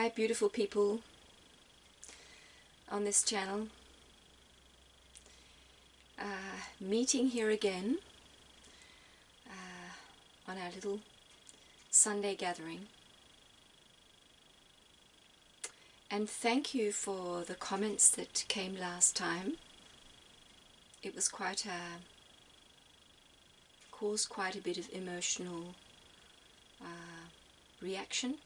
Hi beautiful people on this channel. Meeting here again on our little Sunday gathering. And thank you for the comments that came last time. It was caused quite a bit of emotional reaction.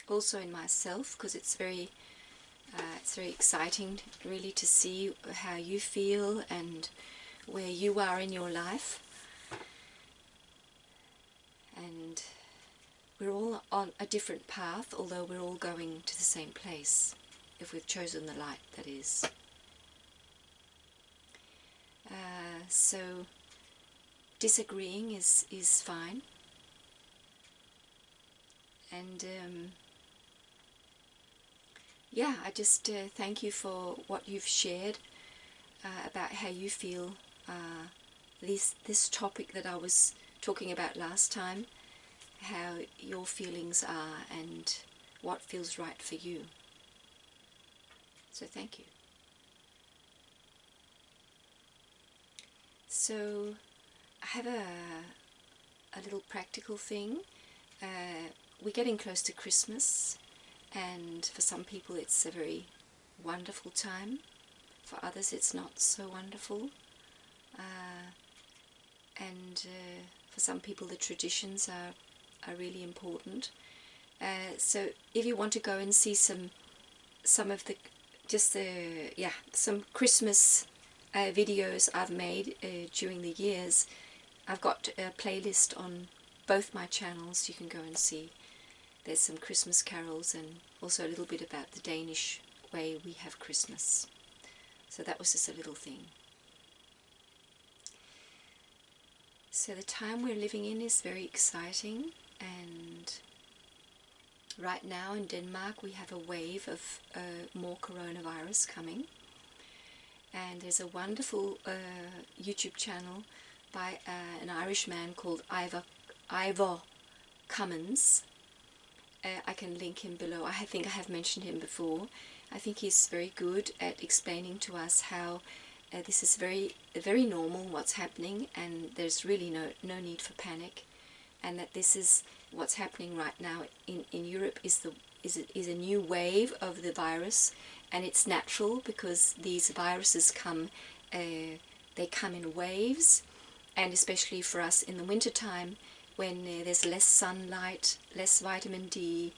Also in myself, because it's very exciting really to see how you feel and where you are in your life. And we're all on a different path, although we're all going to the same place, if we've chosen the light, that is. So disagreeing is fine. And yeah, I just thank you for what you've shared about how you feel this topic that I was talking about last time, how your feelings are and what feels right for you. So thank you. So I have a little practical thing. We're getting close to Christmas, and for some people it's a very wonderful time. For others it's not so wonderful. And for some people the traditions are really important. So if you want to go and see some of the some Christmas videos I've made during the years, I've got a playlist on both my channels. You can go and see. There's some Christmas carols and also a little bit about the Danish way we have Christmas. So that was just a little thing. So the time we're living in is very exciting, and right now in Denmark we have a wave of more coronavirus coming. And there's a wonderful YouTube channel by an Irish man called Ivor Cummins. I can link him below. I think I have mentioned him before. I think he's very good at explaining to us how this is very normal what's happening, and there's really no need for panic, and that this is what's happening right now in Europe is a new wave of the virus. And it's natural, because these viruses come in waves, and especially for us in the winter time, when there's less sunlight, less vitamin D,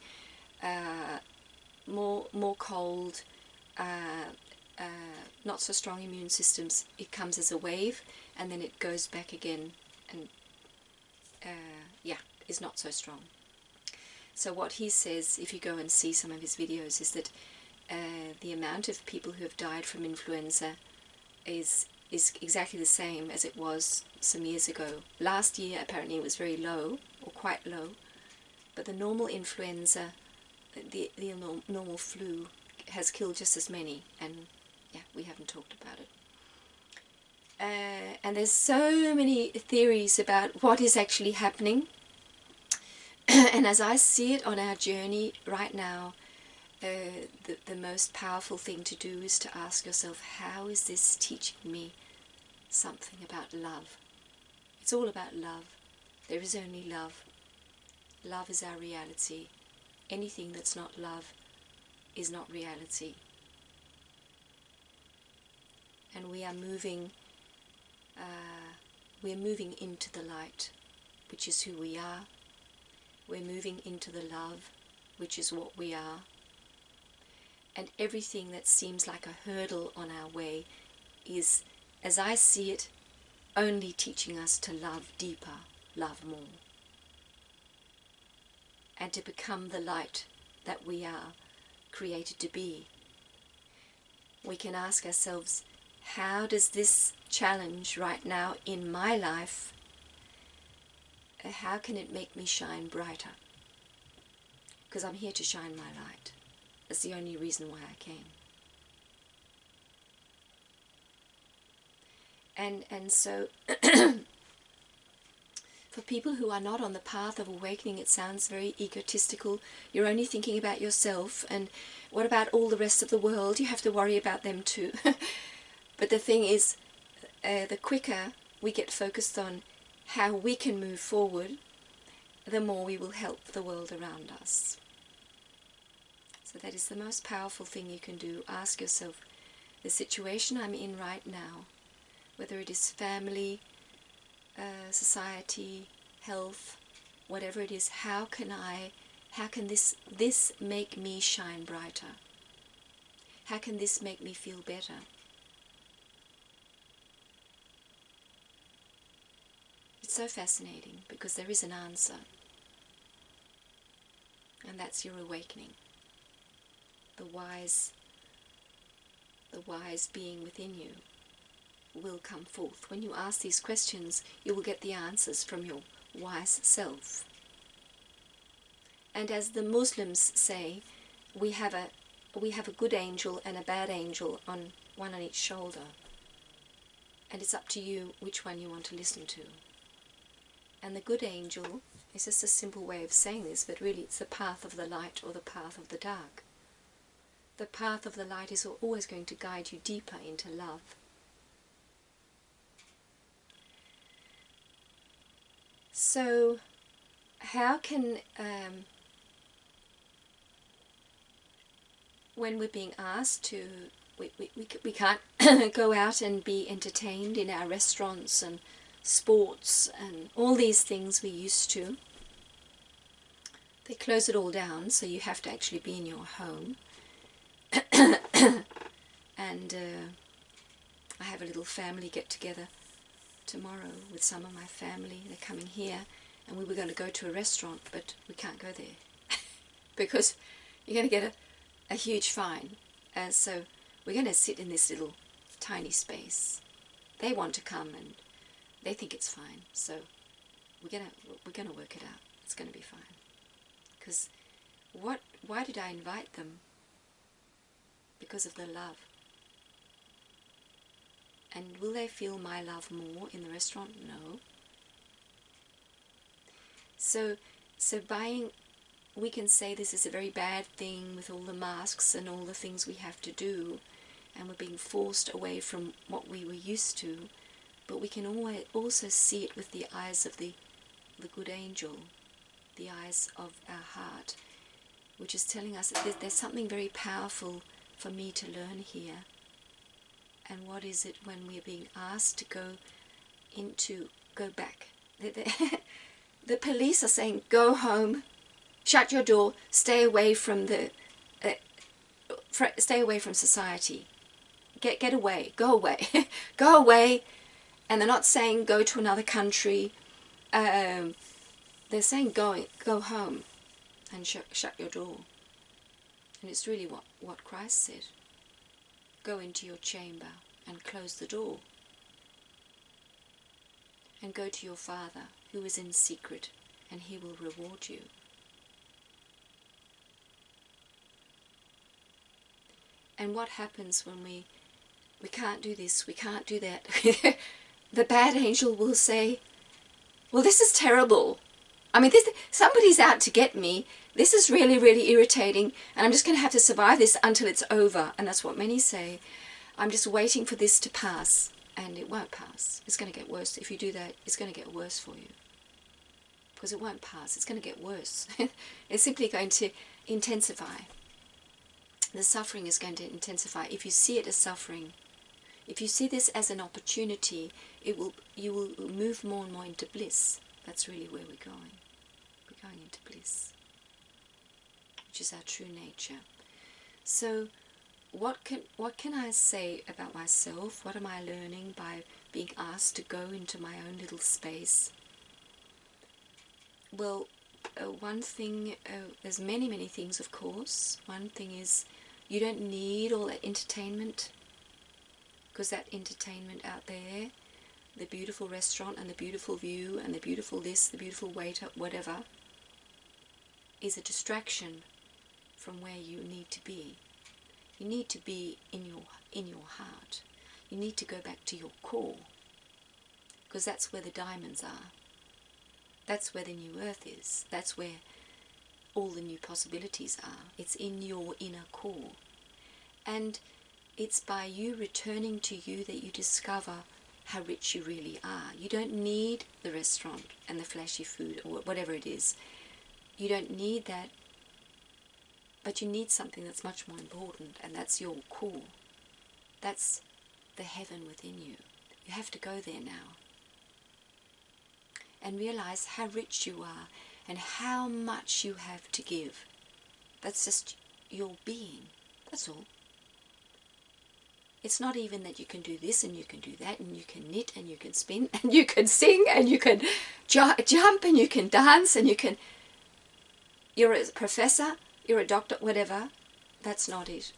more cold, not so strong immune systems, it comes as a wave and then it goes back again, and is not so strong. So what he says, if you go and see some of his videos, is that the amount of people who have died from influenza is exactly the same as it was some years ago. Last year apparently it was very low, or quite low, but the normal influenza, the normal flu, has killed just as many, and yeah, we haven't talked about it. And there's so many theories about what is actually happening. And as I see it on our journey right now, the most powerful thing to do is to ask yourself, how is this teaching me something about love? It's all about love. There is only love. Love is our reality. Anything that's not love is not reality. And we are moving into the light, which is who we are. We're moving into the love, which is what we are. And everything that seems like a hurdle on our way is, as I see it, only teaching us to love deeper, love more, and to become the light that we are created to be. We can ask ourselves, how does this challenge right now in my life, how can it make me shine brighter? Because I'm here to shine my light. That's the only reason why I came. And so For people who are not on the path of awakening, it sounds very egotistical. You're only thinking about yourself, and what about all the rest of the world? You have to worry about them too. But the thing is, the quicker we get focused on how we can move forward, the more we will help the world around us. So that is the most powerful thing you can do. Ask yourself, the situation I'm in right now, whether it is family, society, health, whatever it is, how can this make me shine brighter? How can this make me feel better? It's so fascinating because there is an answer, and that's your awakening. The wise being within you will come forth. When you ask these questions, you will get the answers from your wise self. And as the Muslims say, we have a good angel and a bad angel, one on each shoulder. And it's up to you which one you want to listen to. And the good angel is just a simple way of saying this, but really it's the path of the light or the path of the dark. The path of the light is always going to guide you deeper into love. So, how can, when we're being asked to, we can't go out and be entertained in our restaurants and sports and all these things we used to. They close it all down, so you have to actually be in your home. And I have a little family get-together tomorrow with some of my family. They're coming here, and we were going to go to a restaurant, but we can't go there because you're going to get a huge fine. So we're going to sit in this little tiny space. They want to come and they think it's fine, so we're going to work it out. It's going to be fine. Because why did I invite them? Because of the love. And will they feel my love more in the restaurant? No. So buying, we can say this is a very bad thing with all the masks and all the things we have to do, and we're being forced away from what we were used to, but we can also see it with the eyes of the good angel, the eyes of our heart, which is telling us that there's something very powerful for me to learn here. And what is it when we're being asked to go back? The police are saying, go home, shut your door, stay away from society, get away, go away, go away. And they're not saying go to another country. They're saying go home and shut your door. And it's really what Christ said. Go into your chamber and close the door. And go to your Father who is in secret, and He will reward you. And what happens when we can't do this, we can't do that? The bad angel will say, well, this is terrible. I mean, somebody's out to get me. This is really, really irritating, and I'm just going to have to survive this until it's over. And that's what many say. I'm just waiting for this to pass, and it won't pass. It's going to get worse. If you do that, it's going to get worse for you. Because it won't pass. It's going to get worse. It's simply going to intensify. The suffering is going to intensify. If you see it as suffering, if you see this as an opportunity, you will move more and more into bliss. That's really where we're going. We're going into bliss, which is our true nature. So what can I say about myself? What am I learning by being asked to go into my own little space? Well, one thing, there's many, many things, of course. One thing is you don't need all that entertainment, because that entertainment out there, the beautiful restaurant and the beautiful view and the beautiful this, the beautiful waiter, whatever, is a distraction from where you need to be. You need to be in your heart. You need to go back to your core, because that's where the diamonds are. That's where the new earth is. That's where all the new possibilities are. It's in your inner core. And it's by you returning to you that you discover how rich you really are. You don't need the restaurant and the flashy food or whatever it is. You don't need that, but you need something that's much more important, and that's your core. That's the heaven within you. You have to go there now and realize how rich you are and how much you have to give. That's just your being. That's all. It's not even that you can do this and you can do that and you can knit and you can spin and you can sing and you can jump and you can dance and you can... You're a professor, you're a doctor, whatever. That's not it.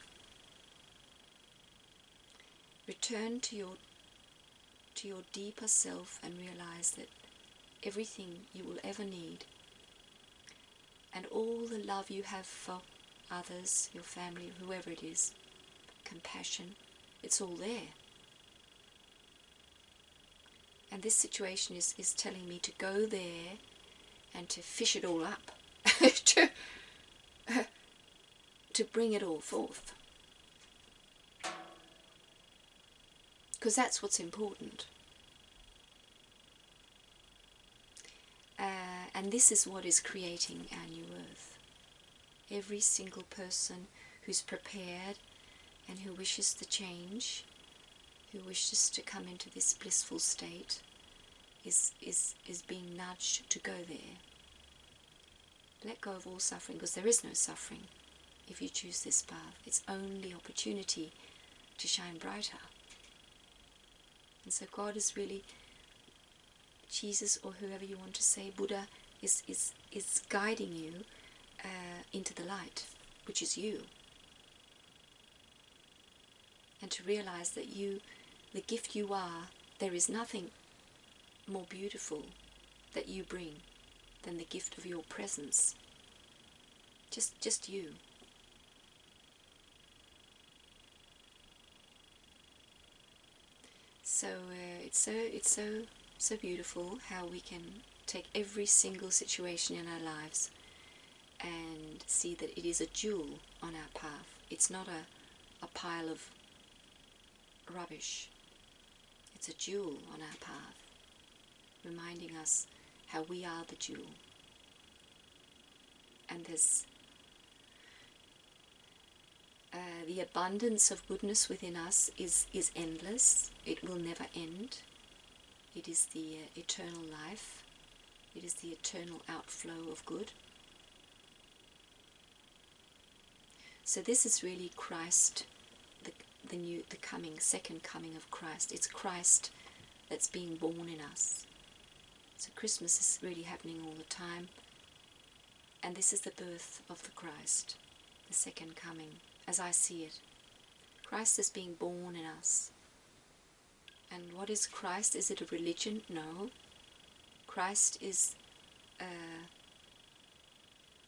Return to your deeper self and realize that everything you will ever need and all the love you have for others, your family, whoever it is, compassion, it's all there. And this situation is telling me to go there and to fish it all up, to bring it all forth. Because that's what's important. And this is what is creating our new earth. Every single person who's prepared and who wishes to change, who wishes to come into this blissful state, is being nudged to go there. Let go of all suffering, because there is no suffering if you choose this path. It's only opportunity to shine brighter. And so God is really, Jesus, or whoever you want to say, Buddha, is guiding you into the light, which is you. And to realize that you, the gift you are, there is nothing more beautiful that you bring than the gift of your presence. Just you. So it's so beautiful how we can take every single situation in our lives and see that it is a jewel on our path. It's not a pile of rubbish. It's a jewel on our path, reminding us how we are the jewel. And there's the abundance of goodness within us is endless. It will never end. It is the eternal life. It is the eternal outflow of good. So this is really Christ, the coming, second coming of Christ. It's Christ that's being born in us. So Christmas is really happening all the time. And this is the birth of the Christ, the second coming, as I see it. Christ is being born in us. And what is Christ? Is it a religion? No. Christ is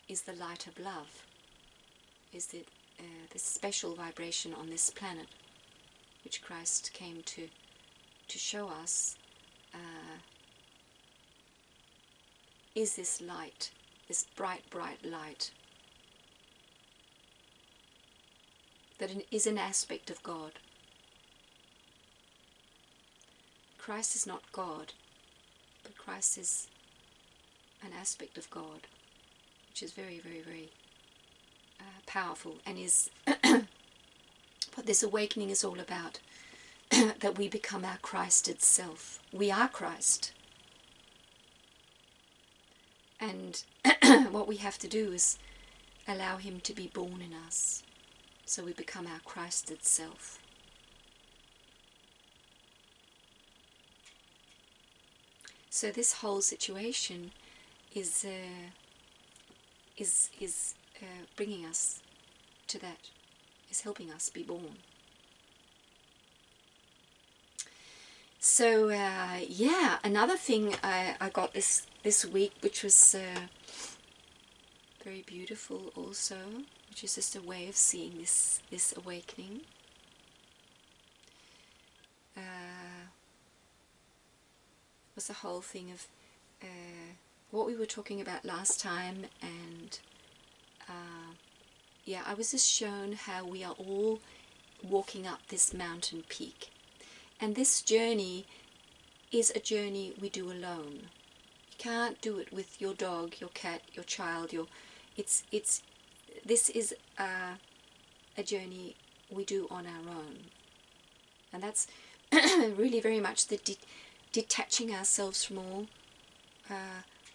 the light of love. Is the special vibration on this planet, which Christ came to show us, is this light, this bright, bright light, that is an aspect of God. Christ is not God, but Christ is an aspect of God, which is very, very, very powerful, and is what this awakening is all about, that we become our Christed self. We are Christ. And what we have to do is allow him to be born in us, so we become our Christed self. So this whole situation is bringing us to that, is helping us be born. So yeah, another thing I got this week, which was very beautiful also, which is just a way of seeing this awakening. Was the whole thing of what we were talking about last time, and yeah, I was just shown how we are all walking up this mountain peak, and this journey is a journey we do alone. You can't do it with your dog, your cat, your child. This is a journey we do on our own, and that's really very much the detaching ourselves from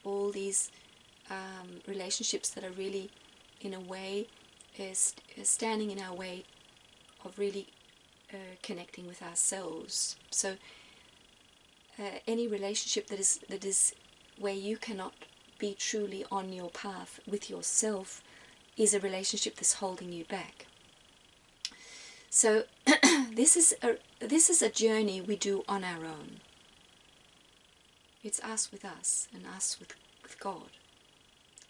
all these relationships that are really, in a way, is standing in our way of really connecting with ourselves. So any relationship that is where you cannot be truly on your path with yourself is a relationship that's holding you back. So this is a journey we do on our own. It's us with us, and us with God.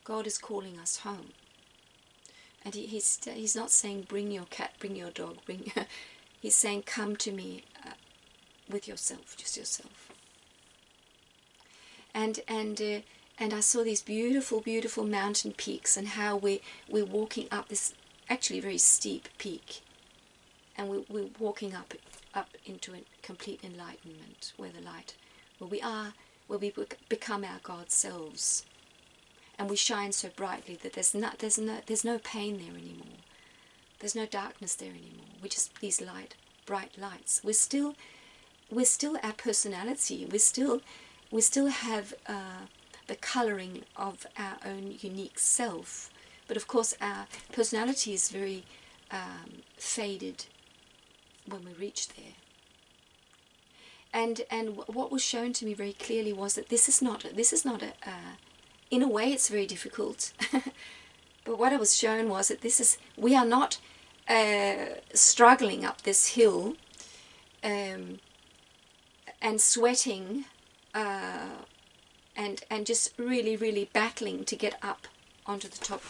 God is calling us home. And he's not saying bring your cat, bring your dog, he's saying come to me with yourself, just yourself. And I saw these beautiful, beautiful mountain peaks, and how we're walking up this actually very steep peak, and we're walking up into a complete enlightenment, where we become our God selves. And we shine so brightly that there's no pain there anymore. There's no darkness there anymore. We're just these bright lights. We're still our personality. We still have the colouring of our own unique self. But of course, our personality is very faded when we reach there. And what was shown to me very clearly was that this is not a in a way, it's very difficult. But what I was shown was that we are not struggling up this hill and sweating and just really, really battling to get up onto the top.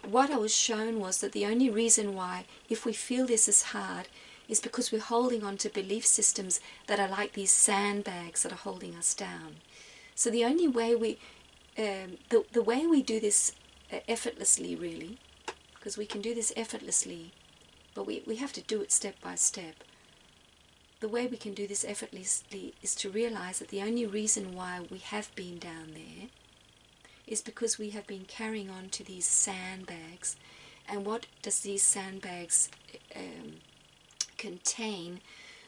What I was shown was that the only reason why, if we feel this is hard, is because we're holding on to belief systems that are like these sandbags that are holding us down. So the only way the way we do this effortlessly, really, because we can do this effortlessly, but we have to do it step by step. The way we can do this effortlessly is to realize that the only reason why we have been down there is because we have been carrying on to these sandbags. And what does these sandbags contain?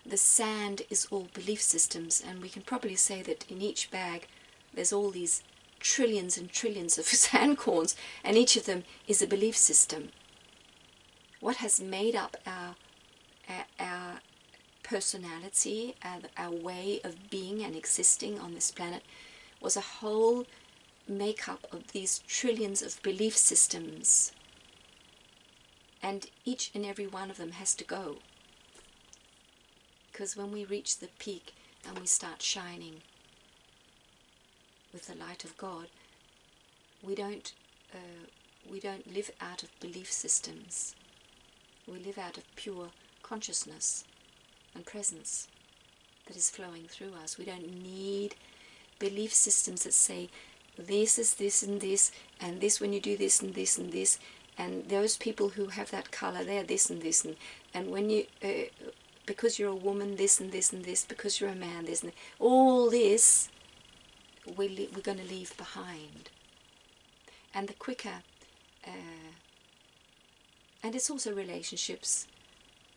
The sand is all belief systems, and we can probably say that in each bag there's all these trillions and trillions of sand corns, and each of them is a belief system. What has made up our personality, our way of being and existing on this planet, was a whole makeup of these trillions of belief systems, and each and every one of them has to go, because when we reach the peak and we start shining with the light of God, we don't live out of belief systems. We live out of pure consciousness and presence that is flowing through us. We don't need belief systems that say this is this and this when you do this and this and this, and those people who have that color, they're this and this, and when you because you're a woman, this and this and this, because you're a man, this and all this, we're going to leave behind. And the quicker, and it's also relationships,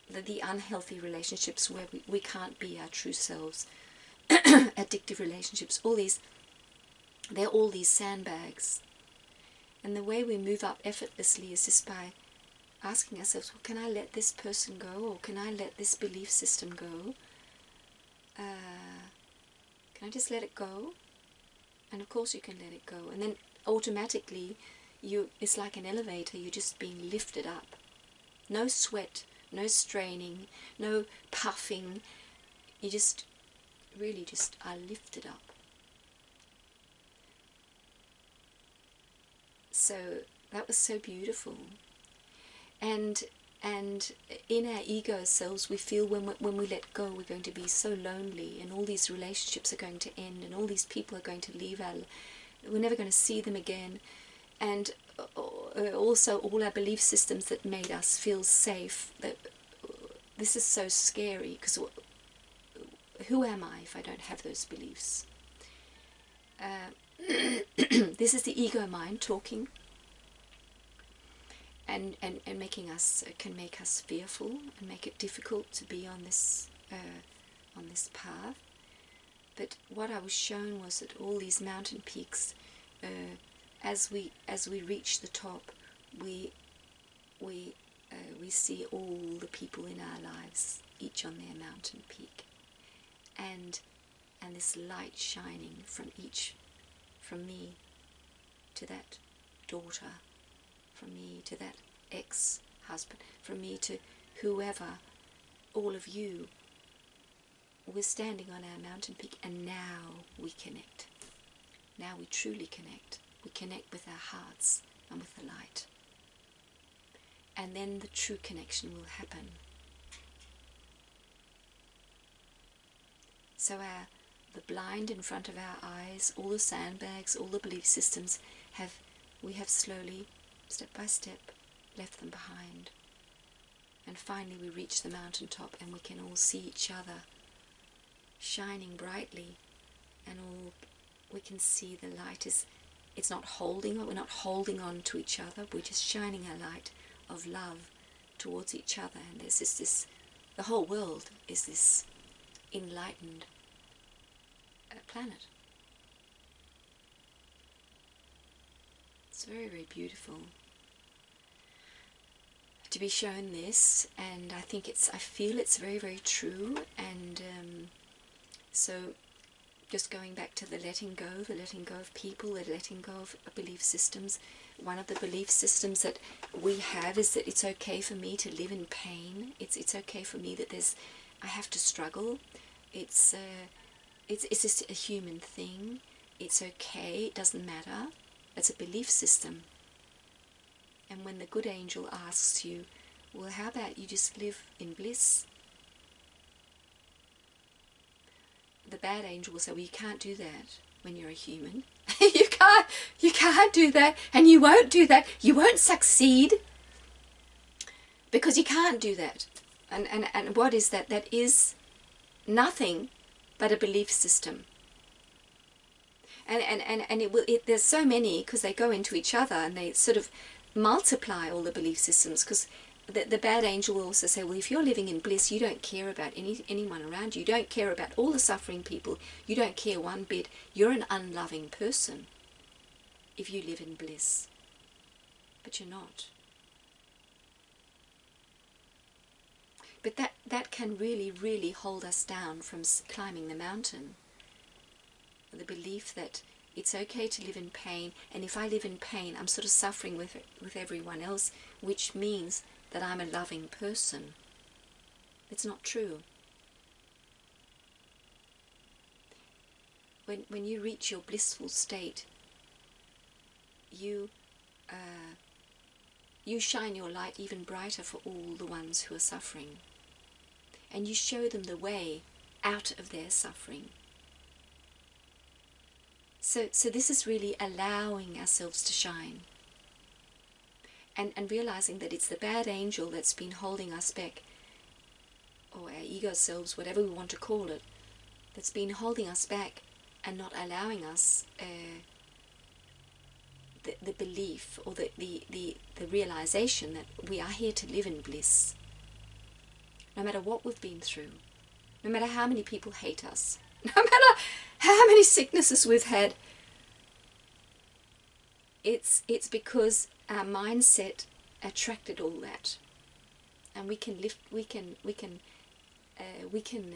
the unhealthy relationships where we can't be our true selves, addictive relationships, they're all these sandbags. And the way we move up effortlessly is just by asking ourselves, well, can I let this person go, or can I let this belief system go? Can I just let it go? And of course you can let it go, and then automatically it's like an elevator, you're just being lifted up. No sweat, no straining, no puffing, you just really just are lifted up. So that was so beautiful. And in our ego selves, we feel when we let go, we're going to be so lonely, and all these relationships are going to end, and all these people are going to leave we're never going to see them again, and also all our belief systems that made us feel safe. That this is so scary, because who am I if I don't have those beliefs? This is the ego mind talking, and making us, can make us fearful and make it difficult to be on this path. But what I was shown was that all these mountain peaks, as we reach the top, we see all the people in our lives, each on their mountain peak, and this light shining from me to that daughter, from me to that ex-husband, from me to whoever, all of you. We're standing on our mountain peak, and now we connect. Now we truly connect. We connect with our hearts and with the light. And then the true connection will happen. So the blind in front of our eyes, all the sandbags, all the belief systems, we have slowly, step by step, left them behind. And finally we reach the mountaintop, and we can all see each other shining brightly, and all we can see, the light is, it's not holding on, we're not holding on to each other, we're just shining a light of love towards each other. And there's this the whole world is this enlightened planet. It's very, very beautiful to be shown this, and I feel it's very, very true. And so just going back to the letting go of people, the letting go of belief systems. One of the belief systems that we have is that it's okay for me to live in pain. It's okay for me that I have to struggle. It's just a human thing. It's okay. It doesn't matter. It's a belief system. And when the good angel asks you, well, how about you just live in bliss? The bad angel will say, well, you can't do that when you're a human. you can't do that, and you won't do that. You won't succeed because you can't do that. And what is that? That is nothing but a belief system. And there's so many, because they go into each other and they sort of multiply all the belief systems. Because the bad angel will also say, well, if you're living in bliss, you don't care about anyone around you. You don't care about all the suffering people. You don't care one bit. You're an unloving person if you live in bliss. But you're not. But that can really, really hold us down from climbing the mountain. The belief that it's okay to live in pain, and if I live in pain, I'm sort of suffering with everyone else, which means that I'm a loving person. It's not true. When you reach your blissful state, you shine your light even brighter for all the ones who are suffering, and you show them the way out of their suffering. So this is really allowing ourselves to shine, and realizing that it's the bad angel that's been holding us back, or our ego selves, whatever we want to call it, that's been holding us back and not allowing us the belief, or the realization that we are here to live in bliss. No matter what we've been through, no matter how many people hate us, no matter how many sicknesses we've had, it's because our mindset attracted all that, and we can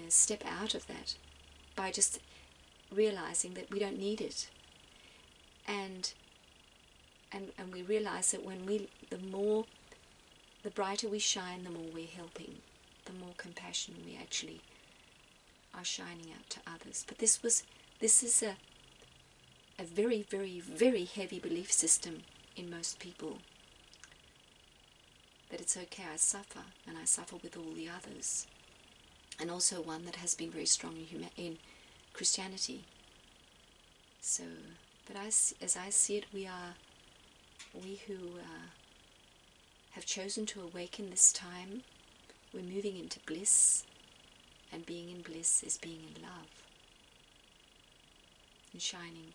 step out of that by just realizing that we don't need it, and we realize that when the brighter we shine, the more we're helping, the more compassion we actually are shining out to others. But this is a very, very, very heavy belief system in most people, that it's okay, I suffer, and I suffer with all the others. And also one that has been very strong in Christianity. So But as I see it, we who have chosen to awaken this time, we're moving into bliss, and being in bliss is being in love, and shining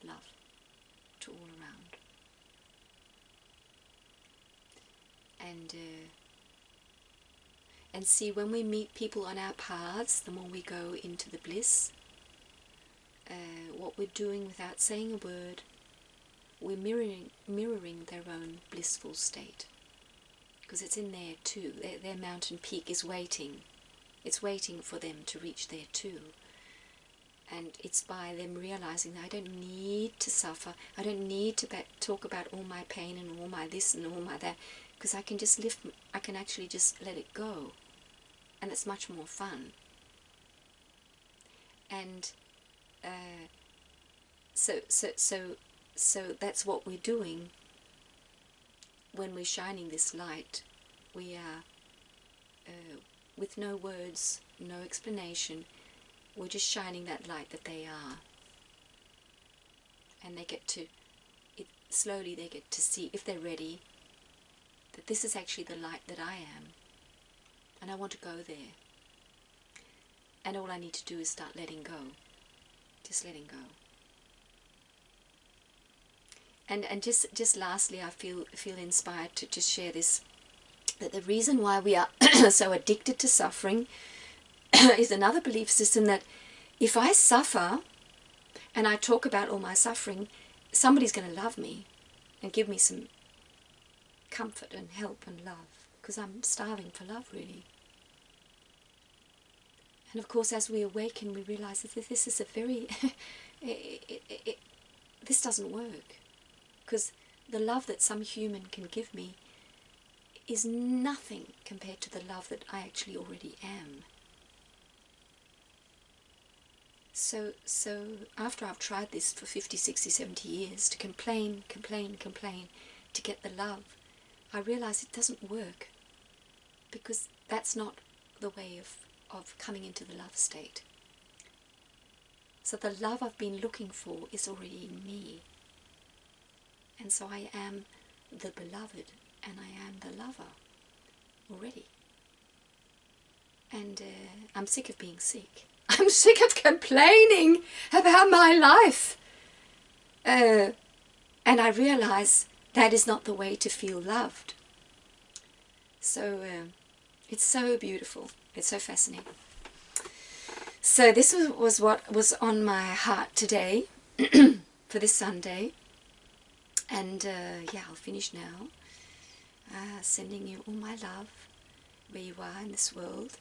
love to all around. And see, when we meet people on our paths, the more we go into the bliss, what we're doing without saying a word, we're mirroring their own blissful state. Because it's in there too. Their mountain peak is waiting. It's waiting for them to reach there too. And it's by them realizing that I don't need to suffer. I don't need to talk about all my pain and all my this and all my that. Because I can just I can actually just let it go. And it's much more fun. And so that's what we're doing when we're shining this light. We are, with no words, no explanation, we're just shining that light that they are. And they get to, slowly they get to see, if they're ready, that this is actually the light that I am. And I want to go there. And all I need to do is start letting go. Just letting go. And just lastly, I feel inspired to just share this, that the reason why we are so addicted to suffering is another belief system that if I suffer and I talk about all my suffering, somebody's going to love me and give me some comfort and help and love, because I'm starving for love, really. And of course, as we awaken, we realize that this is a very, this doesn't work. Because the love that some human can give me is nothing compared to the love that I actually already am. So after I've tried this for 50, 60, 70 years, to complain, to get the love, I realize it doesn't work. Because that's not the way of coming into the love state. So the love I've been looking for is already in me. And so I am the beloved, and I am the lover already. And I'm sick of being sick. I'm sick of complaining about my life. And I realize that is not the way to feel loved. So it's so beautiful. It's so fascinating. So this was what was on my heart today for this Sunday. And yeah, I'll finish now. Sending you all my love where you are in this world,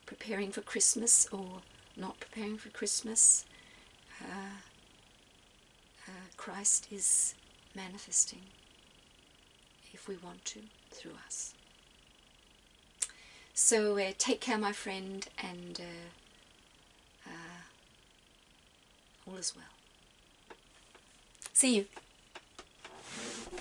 preparing for Christmas or not preparing for Christmas. Christ is manifesting, if we want to, through us. So take care, my friend, and all is well. See you.